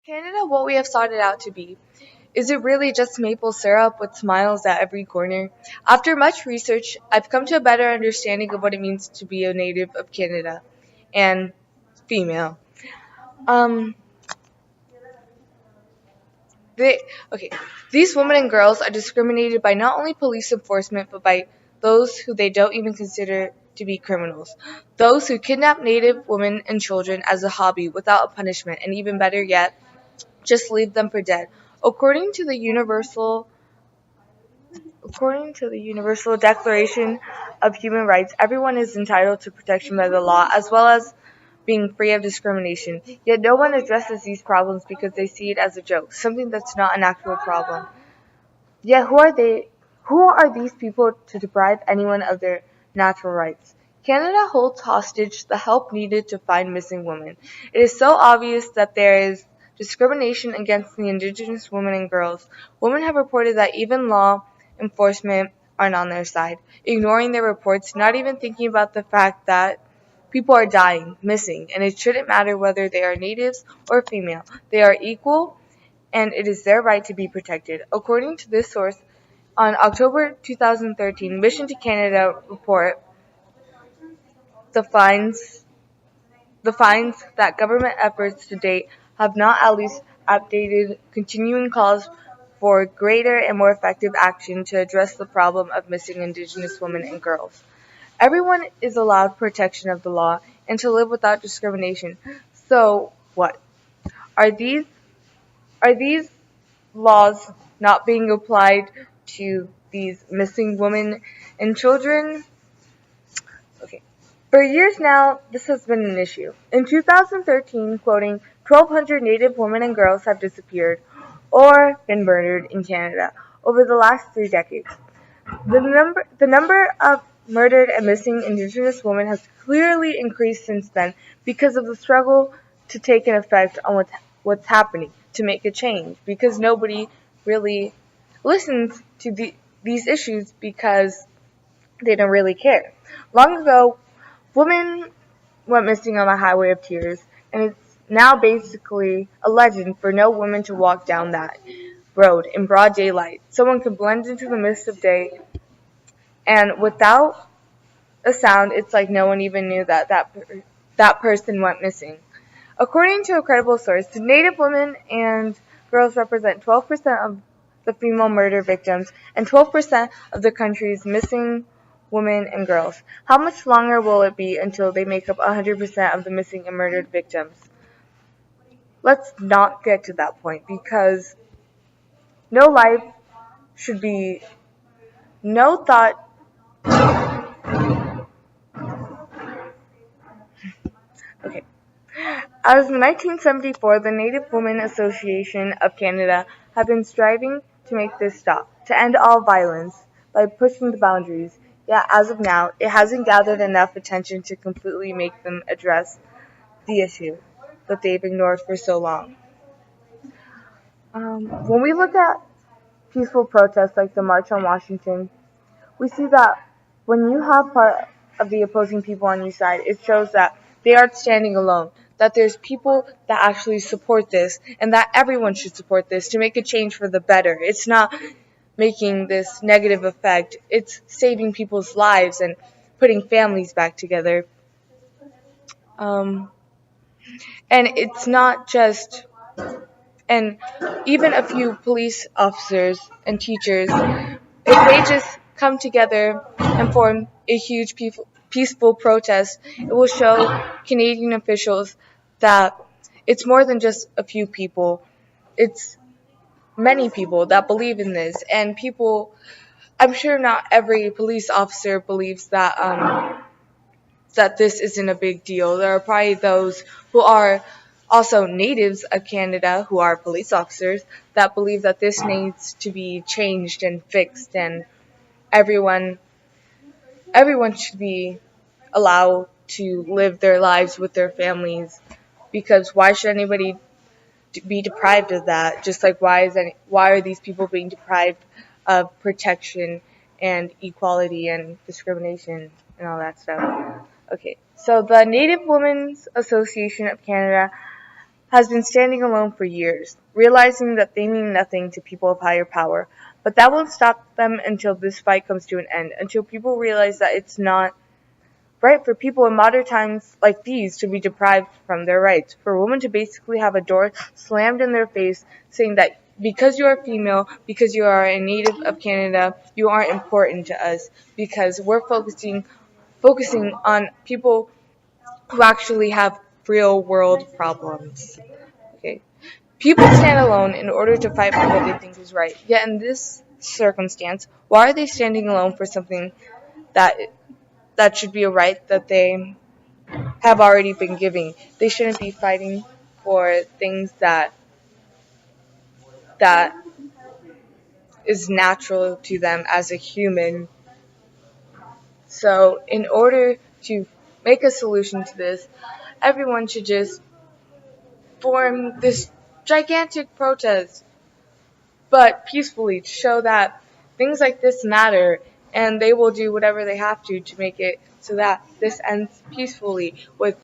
Canada, what we have sought it out to be. Is it really just maple syrup with smiles at every corner? After much research, I've come to a better understanding of what it means to be a native of Canada and female. Um, they, okay, these women and girls are discriminated by not only police enforcement, but by those who they don't even consider to be criminals. Those who kidnap Native women and children as a hobby without a punishment, and even better yet, just leave them for dead. According to the Universal Declaration of Human Rights, everyone is entitled to protection by the law as well as being free of discrimination. Yet no one addresses these problems because they see it as a joke, something that's not an actual problem. Yet who are they? Who are these people to deprive anyone of their natural rights? Canada holds hostage the help needed to find missing women. It is so obvious that there is discrimination against the Indigenous women and girls. Women have reported that even law enforcement aren't on their side, ignoring their reports, not even thinking about the fact that people are dying, missing, and it shouldn't matter whether they are natives or female. They are equal, and it is their right to be protected. According to this source, on October 2013, Mission to Canada report the finds that government efforts to date have not at least updated continuing calls for greater and more effective action to address the problem of missing Indigenous women and girls. Everyone is allowed protection of the law and to live without discrimination. So what? Are these are these laws not being applied to these missing women and children? Okay. For years now, this has been an issue. In 2013, quoting, 1,200 Native women and girls have disappeared or been murdered in Canada over the last 3 decades. The number of murdered and missing Indigenous women has clearly increased since then because of the struggle to take an effect on what's happening, to make a change, because nobody really listens to these issues because they don't really care. Long ago, women went missing on the Highway of Tears, and it's now basically a legend for no woman to walk down that road in broad daylight. Someone could blend into the mist of day, and without a sound, it's like no one even knew that person went missing. According to a credible source, the Native women and girls represent 12% of the female murder victims and 12% of the country's missing women and girls. How much longer will it be until they make up 100% of the missing and murdered victims? Let's not get to that point because no life should be, no thought. Okay. As of 1974, the Native Women Association of Canada have been striving to make this stop, to end all violence by pushing the boundaries. Yet, as of now, it hasn't gathered enough attention to completely make them address the issue that they've ignored for so long. When we look at peaceful protests like the March on Washington, we see that when you have part of the opposing people on your side, it shows that they aren't standing alone, that there's people that actually support this, and that everyone should support this to make a change for the better. It's not making this negative effect, it's saving people's lives and putting families back together. Um, and it's not just, and even a few police officers and teachers, if they just come together and form a huge peaceful protest, it will show Canadian officials that it's more than just a few people. It's many people that believe in this, and people. I'm sure not every police officer believes that this isn't a big deal. There are probably those who are also natives of Canada who are police officers that believe that this needs to be changed and fixed, and everyone everyone should be allowed to live their lives with their families, because why should anybody be deprived of that? Just like why are these people being deprived of protection and equality and discrimination and all that stuff? Okay, so the Native Women's Association of Canada has been standing alone for years, realizing that they mean nothing to people of higher power. But that won't stop them until this fight comes to an end, until people realize that it's not right for people in modern times like these to be deprived from their rights, for a woman to basically have a door slammed in their face saying that because you are female, because you are a native of Canada, you aren't important to us because we're focusing on people who actually have real world problems. Okay. People stand alone in order to fight for what they think is right. Yet in this circumstance, why are they standing alone for something that should be a right that they have already been giving? They shouldn't be fighting for things that is natural to them as a human. So, in order to make a solution to this, everyone should just form this gigantic protest, but peacefully, to show that things like this matter, and they will do whatever they have to make it so that this ends peacefully with